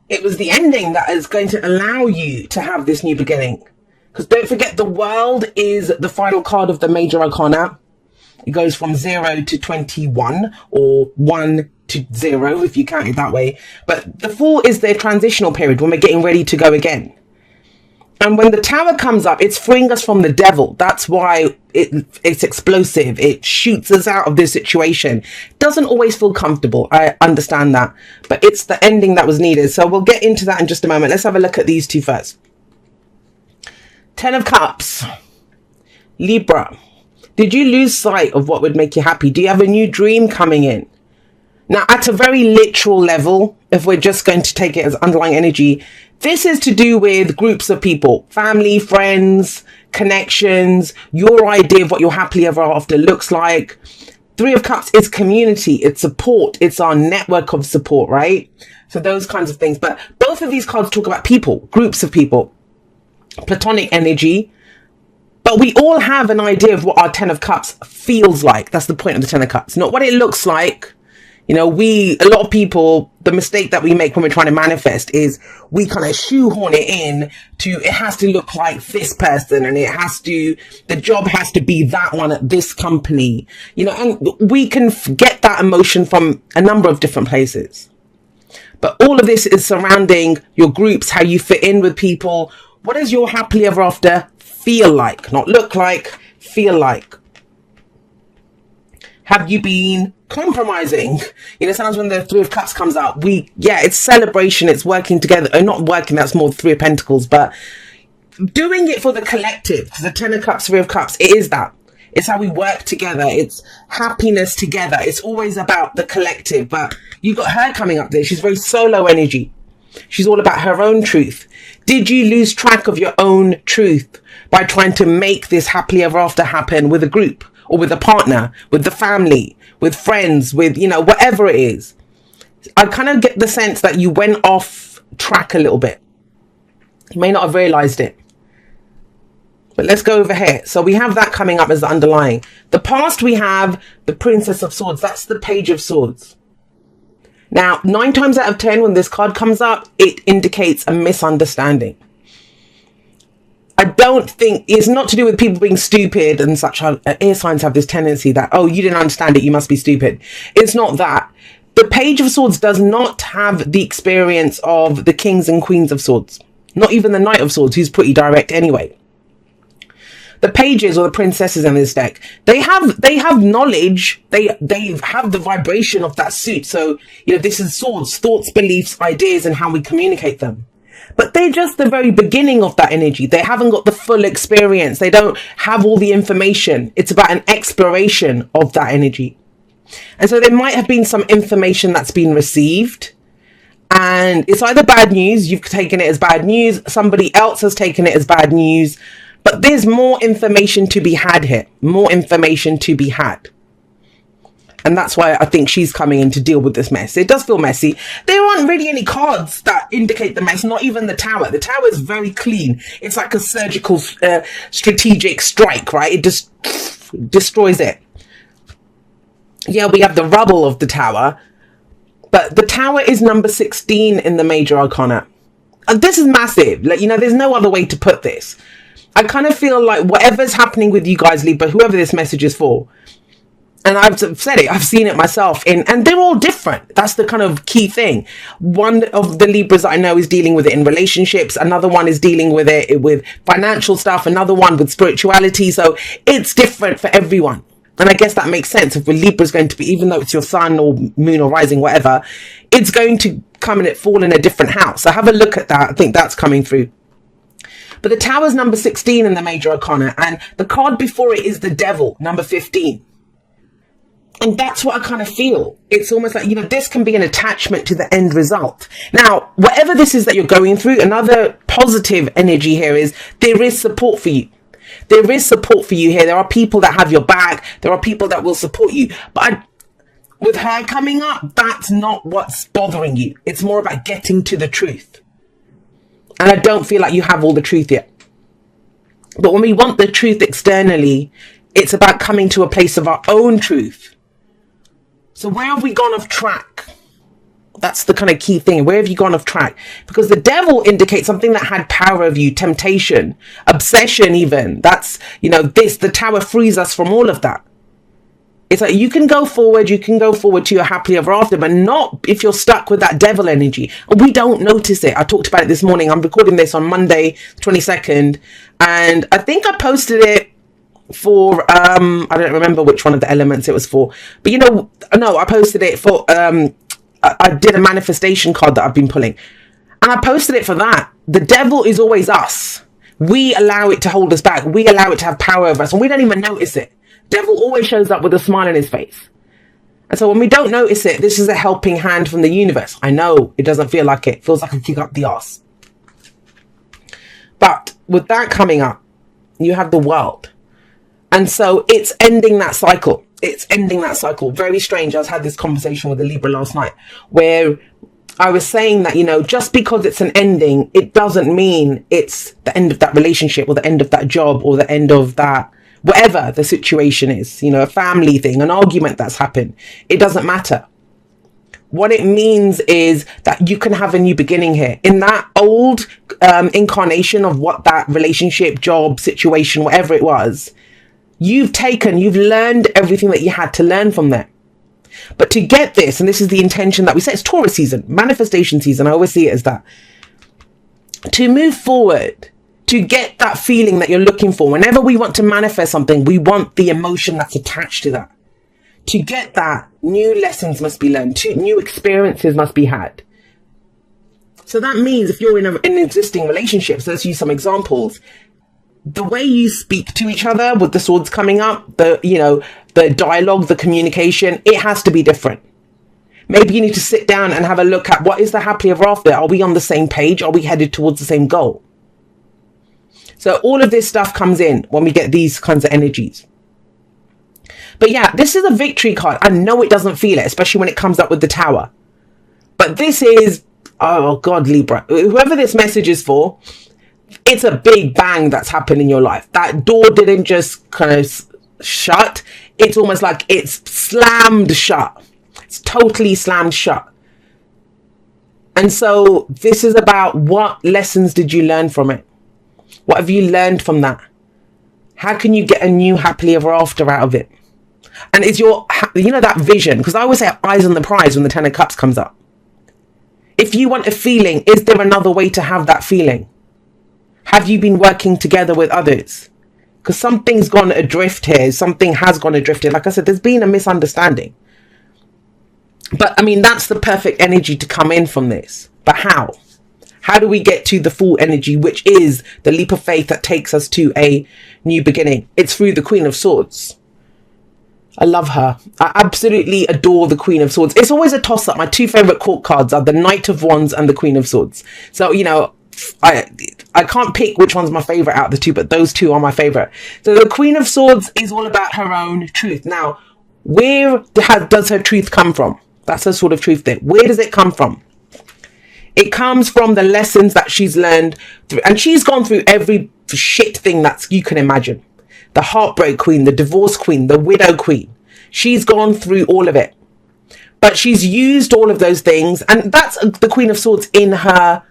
It was the ending that is going to allow you to have this new beginning. Because don't forget, the world is the final card of the major arcana. It goes from 0 to 21, or 1 to 0, if you count it that way. But the Fool is their transitional period when we're getting ready to go again. And when the Tower comes up, it's freeing us from the devil. That's why it's explosive. It shoots us out of this situation. Doesn't always feel comfortable. I understand that. But it's the ending that was needed. So we'll get into that in just a moment. Let's have a look at these two first. 10 of Cups. Libra. Did you lose sight of what would make you happy? Do you have a new dream coming in? Now, at a very literal level, if we're just going to take it as underlying energy, this is to do with groups of people, family, friends, connections, your idea of what your happily ever after looks like. 3 of Cups is community, it's support, it's our network of support, right? So those kinds of things. But both of these cards talk about people, groups of people, platonic energy. But we all have an idea of what our 10 of Cups feels like. That's the point of the 10 of Cups, not what it looks like. You know, a lot of people, the mistake that we make when we're trying to manifest is we kind of shoehorn it in to, it has to look like this person, and the job has to be that one at this company, you know, and we can get that emotion from a number of different places. But all of this is surrounding your groups, how you fit in with people. What does your happily ever after feel like? Not look like, feel like. Have you been compromising? You know, sometimes when the 3 of Cups comes out, it's celebration, it's working together. Not working, that's more 3 of Pentacles, but doing it for the collective. The 10 of Cups, 3 of Cups, it is that. It's how we work together. It's happiness together. It's always about the collective. But you've got her coming up there. She's very solo energy. She's all about her own truth. Did you lose track of your own truth by trying to make this happily ever after happen with a group? Or with a partner, with the family, with friends, with, you know, whatever it is. I kind of get the sense that you went off track a little bit. You may not have realized it. But let's go over here. So we have that coming up as the underlying. The past, we have the Princess of Swords. That's the Page of Swords. Now, 9 times out of 10, when this card comes up, it indicates a misunderstanding. I don't think it's not to do with people being stupid and such. Air signs have this tendency that, oh, you didn't understand it, you must be stupid. It's not that. The Page of Swords does not have the experience of the Kings and Queens of Swords. Not even the Knight of Swords, who's pretty direct anyway. The pages or the princesses in this deck, they have knowledge. They have the vibration of that suit. So, you know, this is swords, thoughts, beliefs, ideas, and how we communicate them. But they're just the very beginning of that energy. They haven't got the full experience. They don't have all the information. It's about an exploration of that energy. And so there might have been some information that's been received. And it's either bad news, you've taken it as bad news, somebody else has taken it as bad news. But there's more information to be had here. More information to be had. And that's why I think she's coming in to deal with this mess. It does feel messy. There aren't really any cards that indicate the mess, not even the Tower. The Tower is very clean. It's like a surgical, strategic strike, right? It just destroys it. Yeah, we have the rubble of the Tower. But the Tower is number 16 in the major arcana. And this is massive. Like, you know, there's no other way to put this. I kind of feel like whatever's happening with you guys, Libra, whoever this message is for, and I've said it, I've seen it myself, and they're all different. That's the kind of key thing. One of the Libras that I know is dealing with it in relationships. Another one is dealing with it with financial stuff. Another one with spirituality. So it's different for everyone. And I guess that makes sense. If a Libra is going to be, even though it's your sun or moon or rising, whatever, it's going to come and fall in a different house. So have a look at that. I think that's coming through. But the Tower's number 16 in the major arcana. And the card before it is the Devil, number 15. And that's what I kind of feel. It's almost like, you know, this can be an attachment to the end result. Now, whatever this is that you're going through, another positive energy here is there is support for you. There is support for you here. There are people that have your back. There are people that will support you. But with her coming up, that's not what's bothering you. It's more about getting to the truth. And I don't feel like you have all the truth yet. But when we want the truth externally, it's about coming to a place of our own truth. So where have we gone off track? That's the kind of key thing. Where have you gone off track? Because the devil indicates something that had power over you, temptation, obsession even. That's, the tower frees us from all of that. It's like you can go forward to your happily ever after, but not if you're stuck with that devil energy. And we don't notice it. I talked about it this morning. I'm recording this on Monday, 22nd. And I think I posted it for, I don't remember which one of the elements it was for. But no, I posted it for, I did a manifestation card that I've been pulling. And I posted it for that. The devil is always us. We allow it to hold us back. We allow it to have power over us. And we don't even notice it. Devil always shows up with a smile on his face. And so when we don't notice it, this is a helping hand from the universe. I know it doesn't feel like it. It feels like a kick up the arse. But with that coming up, you have the world. And so it's ending that cycle. Very strange. I had this conversation with a Libra last night where I was saying that, just because it's an ending, it doesn't mean it's the end of that relationship or the end of that job or the end of that, whatever the situation is, a family thing, an argument that's happened. It doesn't matter. What it means is that you can have a new beginning here. In that old incarnation of what that relationship, job, situation, whatever it was, you've learned everything that you had to learn from there. But to get this, and this is the intention that we say, it's Taurus season, manifestation season. I always see it as that. To move forward, to get that feeling that you're looking for. Whenever we want to manifest something, we want the emotion that's attached to that. To get that, new lessons must be learned. New experiences must be had. So that means if you're in an existing relationship, so let's use some examples. The way you speak to each other with the swords coming up, the dialogue, the communication, it has to be different. Maybe you need to sit down and have a look at what is the happily ever after. Are we on the same page? Are we headed towards the same goal? So all of this stuff comes in when we get these kinds of energies. But yeah, this is a victory card. I know it doesn't feel it, especially when it comes up with the tower. But this is, oh God, Libra, whoever this message is for, it's a big bang that's happened in your life. That door didn't just kind of shut. It's almost like it's slammed shut. It's totally slammed shut. And so this is about what lessons did you learn from it? What have you learned from that? How can you get a new happily ever after out of it? And is your, that vision, because I always say eyes on the prize when the 10 of cups comes up. If you want a feeling, is there another way to have that feeling? Have you been working together with others? Because something's gone adrift here. Something has gone adrift here. Like I said, there's been a misunderstanding. But that's the perfect energy to come in from this. But how? How do we get to the full energy, which is the leap of faith that takes us to a new beginning? It's through the Queen of Swords. I love her. I absolutely adore the Queen of Swords. It's always a toss-up. My two favorite court cards are the Knight of Wands and the Queen of Swords. So, I can't pick which one's my favorite out of the two, but those two are my favorite. So the Queen of Swords is all about her own truth. Now, where does her truth come from? That's her sort of truth there. Where does it come from? It comes from the lessons that she's learned through, and she's gone through every shit thing that you can imagine. The heartbreak queen, the divorce queen, the widow queen. She's gone through all of it. But she's used all of those things, and that's the Queen of Swords in her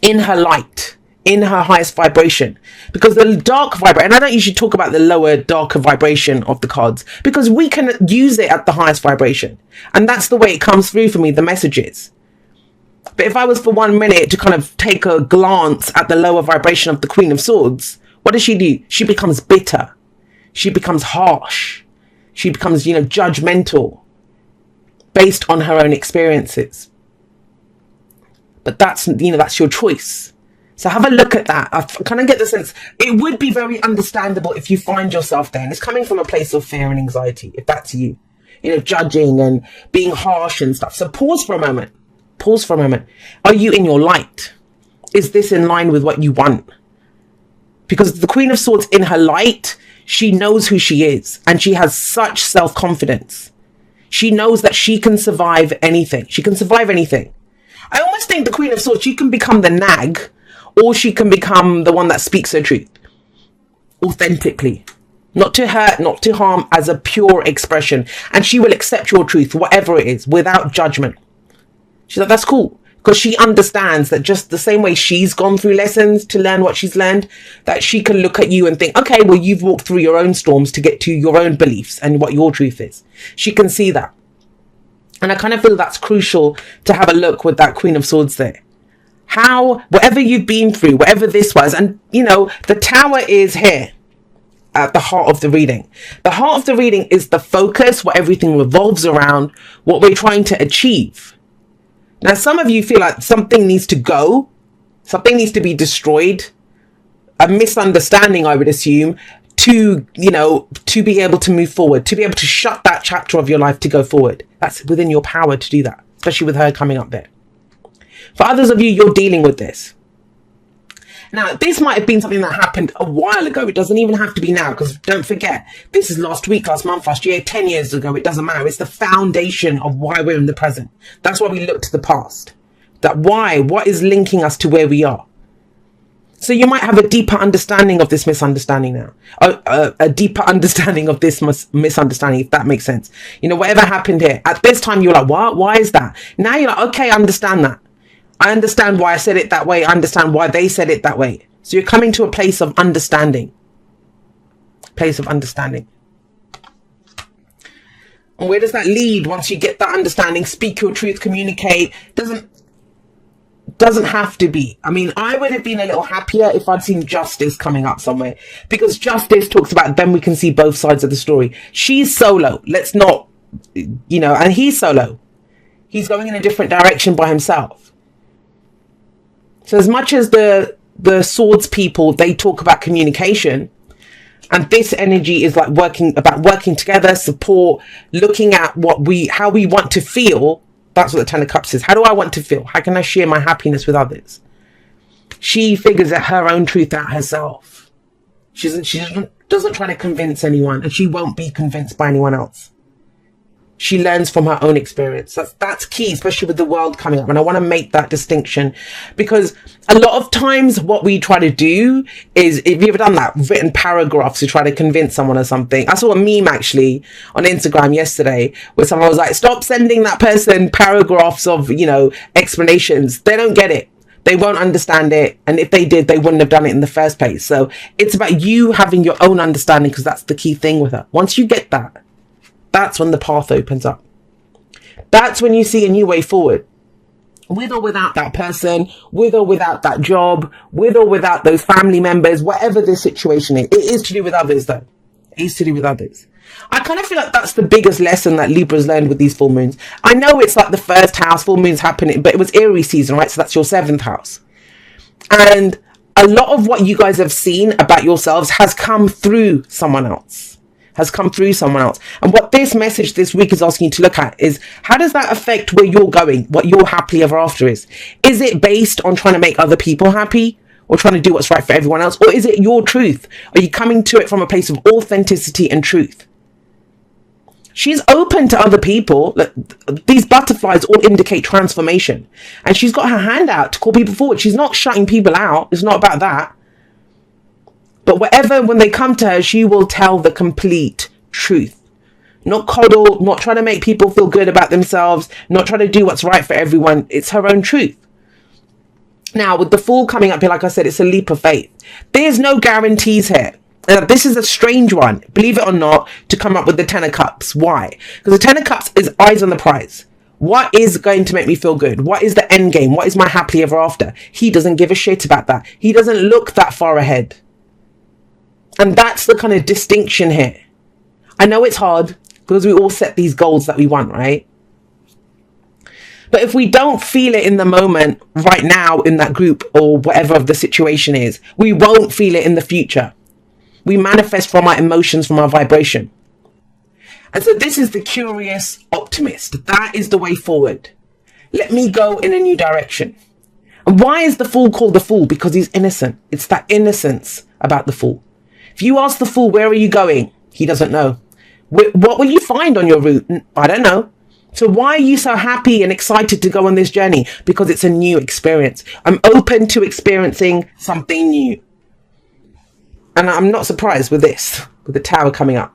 light, in her highest vibration. Because the dark vibration, and I don't usually talk about the lower, darker vibration of the cards, because we can use it at the highest vibration. And that's the way it comes through for me, the messages. But if I was for 1 minute to kind of take a glance at the lower vibration of the Queen of Swords, what does she do? She becomes bitter. She becomes harsh. She becomes, judgmental based on her own experiences. But that's your choice. So have a look at that. I kind of get the sense it would be very understandable if you find yourself there. And it's coming from a place of fear and anxiety, if that's you. Judging and being harsh and stuff. So pause for a moment. Pause for a moment. Are you in your light? Is this in line with what you want? Because the Queen of Swords in her light, she knows who she is. And she has such self-confidence. She knows that she can survive anything. She can survive anything. I almost think the Queen of Swords, she can become the nag, or she can become the one that speaks her truth. Authentically. Not to hurt, not to harm, as a pure expression. And she will accept your truth, whatever it is, without judgment. She's like, that's cool. Because she understands that just the same way she's gone through lessons to learn what she's learned, that she can look at you and think, okay, well, you've walked through your own storms to get to your own beliefs and what your truth is. She can see that. And I kind of feel that's crucial to have a look with that Queen of Swords there. How, whatever you've been through, whatever this was, and, you know, the Tower is here at the heart of the reading. The heart of the reading is the focus, what everything revolves around, what we're trying to achieve. Now, some of you feel like something needs to go, something needs to be destroyed, a misunderstanding, I would assume, to, you know, to be able to move forward, to be able to shut that chapter of your life to go forward. That's within your power to do that, especially with her coming up there. For others of you, you're dealing with this. Now, this might have been something that happened a while ago. It doesn't even have to be now, because don't forget, this is last week, last month, last year, 10 years ago. It doesn't matter. It's the foundation of why we're in the present. That's why we look to the past. That why, what is linking us to where we are. So you might have a deeper understanding of this misunderstanding now. A deeper understanding of this misunderstanding, if that makes sense. You know, whatever happened here. At this time, you're like, what? Why is that? Now you're like, okay, I understand that. I understand why I said it that way. I understand why they said it that way. So you're coming to a place of understanding. Place of understanding. And where does that lead once you get that understanding? Speak your truth, communicate. Doesn't have to be. I mean, I would have been a little happier if I'd seen justice coming up somewhere. Because justice talks about then we can see both sides of the story. She's solo. Let's not, you know, and he's solo. He's going in a different direction by himself. So as much as the swords people, they talk about communication, and this energy is like working together, support, looking at how we want to feel. That's what the Ten of Cups is. How do I want to feel? How can I share my happiness with others? She figures out her own truth out herself. She doesn't try to convince anyone, and she won't be convinced by anyone else. She learns from her own experience. That's key, especially with the world coming up. And I want to make that distinction, because a lot of times what we try to do is, if you've ever done that, written paragraphs to try to convince someone or something. I saw a meme actually on Instagram yesterday where someone was like, stop sending that person paragraphs of, you know, explanations. They don't get it. They won't understand it. And if they did, they wouldn't have done it in the first place. So it's about you having your own understanding, because that's the key thing with her. Once you get that, that's when the path opens up. That's when you see a new way forward. With or without that person, with or without that job, with or without those family members, whatever the situation is. It is to do with others though. It is to do with others. I kind of feel like that's the biggest lesson that Libra's learned with these full moons. I know it's like the first house, full moons happening, but it was Aries season, right? So that's your 7th house. And a lot of what you guys have seen about yourselves has come through someone else. And what this message this week is asking you to look at is, how does that affect where you're going, what your happily ever after is? Is it based on trying to make other people happy, or trying to do what's right for everyone else? Or is it your truth? Are you coming to it from a place of authenticity and truth? She's open to other people. These butterflies all indicate transformation. And she's got her hand out to call people forward. She's not shutting people out. It's not about that. But when they come to her, she will tell the complete truth. Not coddle, not trying to make people feel good about themselves, not trying to do what's right for everyone. It's her own truth. Now, with the Fool coming up here, like I said, it's a leap of faith. There's no guarantees here. This is a strange one, believe it or not, to come up with the Ten of Cups. Why? Because the Ten of Cups is eyes on the prize. What is going to make me feel good? What is the end game? What is my happily ever after? He doesn't give a shit about that. He doesn't look that far ahead. And that's the kind of distinction here. I know it's hard because we all set these goals that we want, right? But if we don't feel it in the moment right now in that group or whatever the situation is, we won't feel it in the future. We manifest from our emotions, from our vibration. And so this is the curious optimist. That is the way forward. Let me go in a new direction. And why is the Fool called the Fool? Because he's innocent. It's that innocence about the Fool. If you ask the Fool, where are you going? He doesn't know. What will you find on your route? I don't know. So why are you so happy and excited to go on this journey? Because it's a new experience. I'm open to experiencing something new. And I'm not surprised with this, with the Tower coming up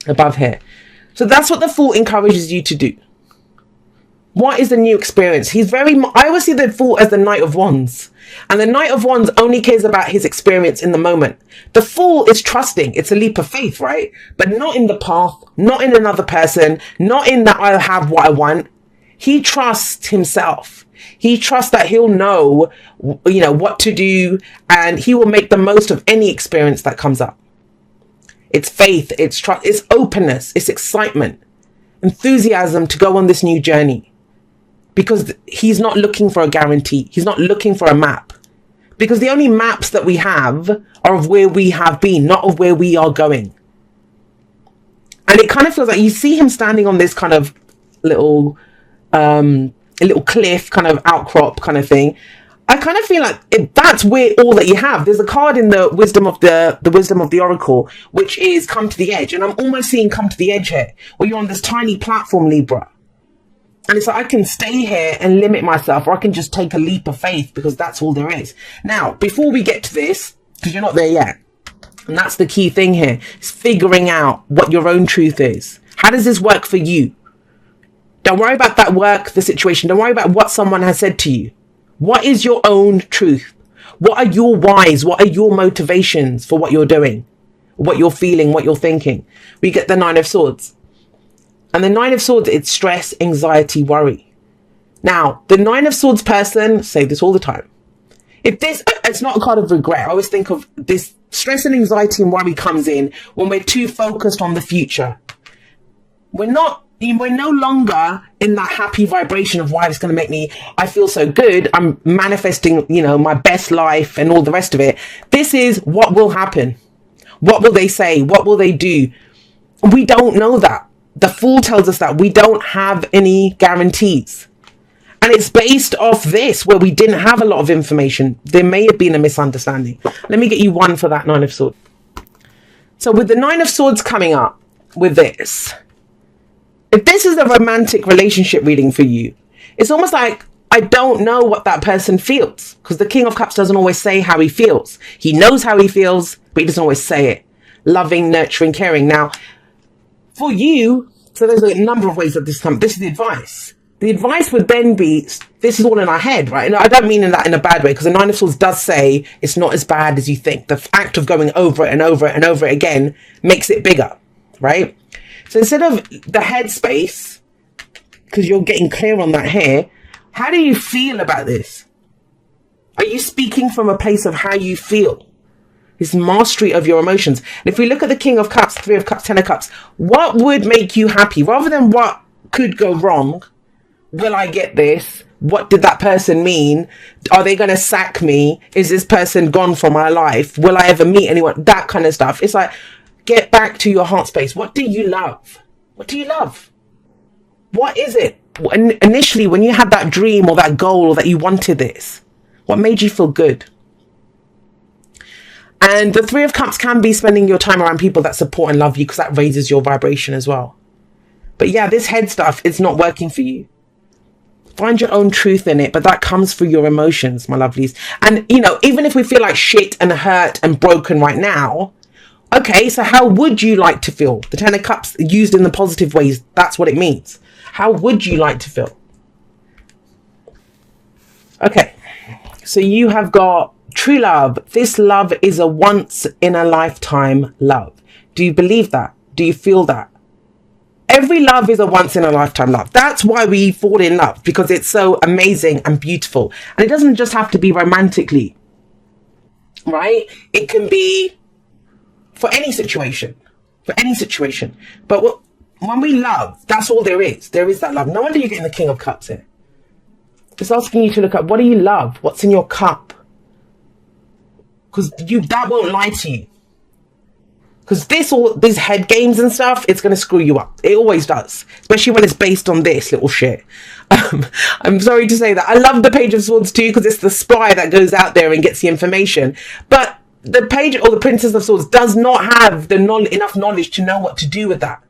above here. So that's what the Fool encourages you to do. What is the new experience? I always see the Fool as the Knight of Wands. And the Knight of Wands only cares about his experience in the moment. The Fool is trusting. It's a leap of faith, right? But not in the path, not in another person, not in that I'll have what I want. He trusts himself. He trusts that he'll know, what to do, and he will make the most of any experience that comes up. It's faith, it's trust, it's openness, it's excitement, enthusiasm to go on this new journey. Because he's not looking for a guarantee. He's not looking for a map. Because the only maps that we have are of where we have been, not of where we are going. And it kind of feels like you see him standing on this kind of little cliff, kind of outcrop kind of thing. I kind of feel like that's where all that you have. There's a card in the wisdom of the oracle, which is come to the edge. And I'm almost seeing come to the edge here, where you're on this tiny platform, Libra. And it's like, I can stay here and limit myself, or I can just take a leap of faith, because that's all there is. Now, before we get to this, because you're not there yet, and that's the key thing here, is figuring out what your own truth is. How does this work for you? Don't worry about that work, the situation. Don't worry about what someone has said to you. What is your own truth? What are your whys? What are your motivations for what you're doing, what you're feeling, what you're thinking? We get the Nine of Swords. And the Nine of Swords, it's stress, anxiety, worry. Now, the Nine of Swords person, say this all the time. It's not a card of regret. I always think of this stress and anxiety and worry comes in when we're too focused on the future. We're no longer in that happy vibration of why it's going to make I feel so good. I'm manifesting, my best life and all the rest of it. This is what will happen. What will they say? What will they do? We don't know that. The Fool tells us that we don't have any guarantees. And it's based off this, where we didn't have a lot of information. There may have been a misunderstanding. Let me get you one for that Nine of Swords. So with the Nine of Swords coming up with this, if this is a romantic relationship reading for you, it's almost like, I don't know what that person feels. Because the King of Cups doesn't always say how he feels. He knows how he feels, but he doesn't always say it. Loving, nurturing, caring. Now, for you, so there's a number of ways that this comes. This is the advice. The advice would then be, this is all in our head, right? And I don't mean that in a bad way, because the Nine of Swords does say it's not as bad as you think. The act of going over it and over it and over it again makes it bigger, right? So instead of the headspace, because you're getting clear on that here, how do you feel about this? Are you speaking from a place of how you feel? This mastery of your emotions. And if we look at the King of Cups, Three of Cups, Ten of Cups, what would make you happy? Rather than what could go wrong, will I get this? What did that person mean? Are they going to sack me? Is this person gone from my life? Will I ever meet anyone? That kind of stuff. It's like, get back to your heart space. What do you love? What do you love? What is it? Initially, when you had that dream or that goal or that you wanted this, what made you feel good? And the Three of Cups can be spending your time around people that support and love you, because that raises your vibration as well. But yeah, this head stuff, it's not working for you. Find your own truth in it, but that comes through your emotions, my lovelies. And, even if we feel like shit and hurt and broken right now, okay, so how would you like to feel? The Ten of Cups used in the positive ways, that's what it means. How would you like to feel? Okay, so you have got true love. This love is a once in a lifetime love. Do you believe that? Do you feel that? Every love is a once in a lifetime love. That's why we fall in love, because it's so amazing and beautiful. And it doesn't just have to be romantically, right? It can be for any situation, But when we love, that's all there is. There is that love. No wonder you're getting the King of Cups here. Just asking you to look at, what do you love? What's in your cup? Because that won't lie to you. Because these head games and stuff, it's going to screw you up. It always does. Especially when it's based on this little shit. I'm sorry to say that. I love the Page of Swords too, because it's the spy that goes out there and gets the information. But the Page or the Princess of Swords does not have enough knowledge to know what to do with that.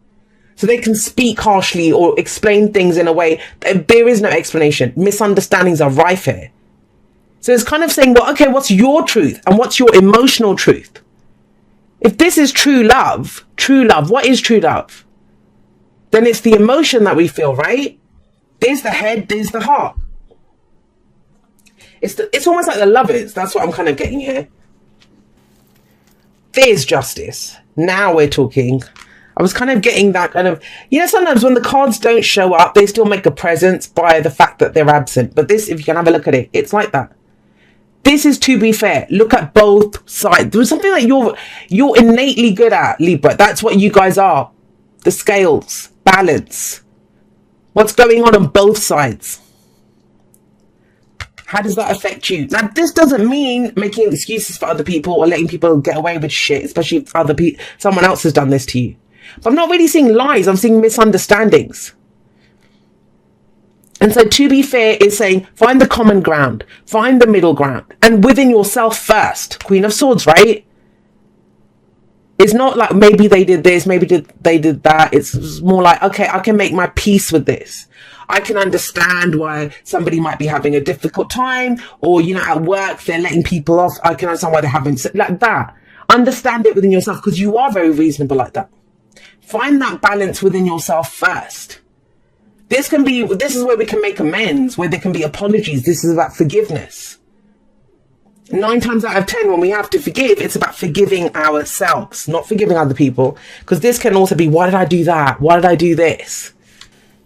So they can speak harshly or explain things in a way. There is no explanation. Misunderstandings are rife here. So it's kind of saying, well, okay, what's your truth? And what's your emotional truth? If this is true love, what is true love? Then it's the emotion that we feel, right? There's the head, there's the heart. It's almost like the lovers. That's what I'm kind of getting here. There's justice. Now we're talking. I was kind of getting that kind of, sometimes when the cards don't show up, they still make a presence by the fact that they're absent. But this, if you can have a look at it, it's like that. This is to be fair. Look at both sides. There's something that you're innately good at, Libra. That's what you guys are. The scales, balance. What's going on both sides? How does that affect you? Now, this doesn't mean making excuses for other people or letting people get away with shit, especially if someone else has done this to you. But I'm not really seeing lies. I'm seeing misunderstandings. And so to be fair is saying, find the common ground, find the middle ground, and within yourself first. Queen of Swords, right? It's not like maybe they did this, maybe they did that. It's more like, okay, I can make my peace with this. I can understand why somebody might be having a difficult time, or, at work, they're letting people off. I can understand why they're having, like that. Understand it within yourself, because you are very reasonable like that. Find that balance within yourself first. This is where we can make amends, where there can be apologies. This is about forgiveness. 9 times out of 10, when we have to forgive, it's about forgiving ourselves, not forgiving other people. Because this can also be, why did I do that? Why did I do this?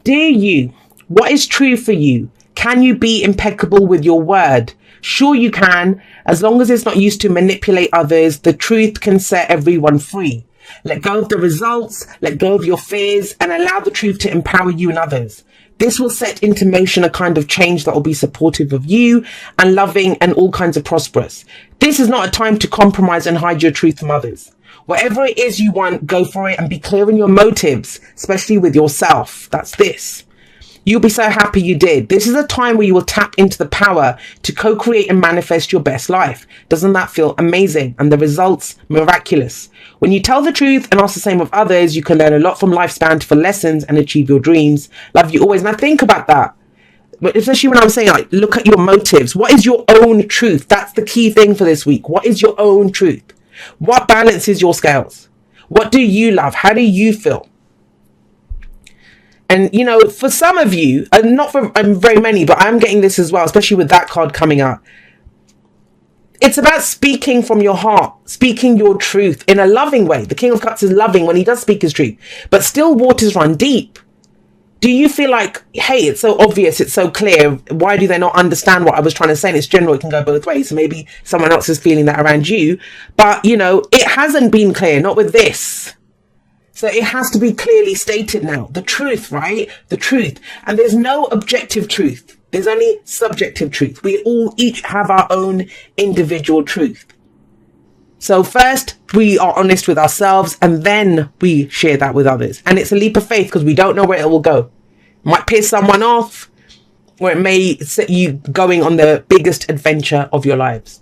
Dear you, what is true for you? Can you be impeccable with your word? Sure you can, as long as it's not used to manipulate others. The truth can set everyone free. Let go of the results, let go of your fears, and allow the truth to empower you and others. This will set into motion a kind of change that will be supportive of you and loving and all kinds of prosperous. This is not a time to compromise and hide your truth from others. Whatever it is you want, go for it and be clear in your motives, especially with yourself. That's this. You'll be so happy you did. This is a time where you will tap into the power to co-create and manifest your best life. Doesn't that feel amazing? And the results, miraculous. When you tell the truth and ask the same of others, you can learn a lot from lifespan for lessons and achieve your dreams. Love you always. Now think about that. Especially when I'm saying, like, look at your motives. What is your own truth? That's the key thing for this week. What is your own truth? What balances your scales? What do you love? How do you feel? And, for some of you, and not for very many, but I'm getting this as well, especially with that card coming up. It's about speaking from your heart, speaking your truth in a loving way. The King of Cups is loving when he does speak his truth, but still waters run deep. Do you feel like, hey, it's so obvious, it's so clear, why do they not understand what I was trying to say? And it's general, it can go both ways. So maybe someone else is feeling that around you, but, it hasn't been clear, not with this. So it has to be clearly stated now. The truth, right? The truth. And there's no objective truth. There's only subjective truth. We all each have our own individual truth. So first, we are honest with ourselves, and then we share that with others. And it's a leap of faith because we don't know where it will go. It might piss someone off, or it may set you going on the biggest adventure of your lives.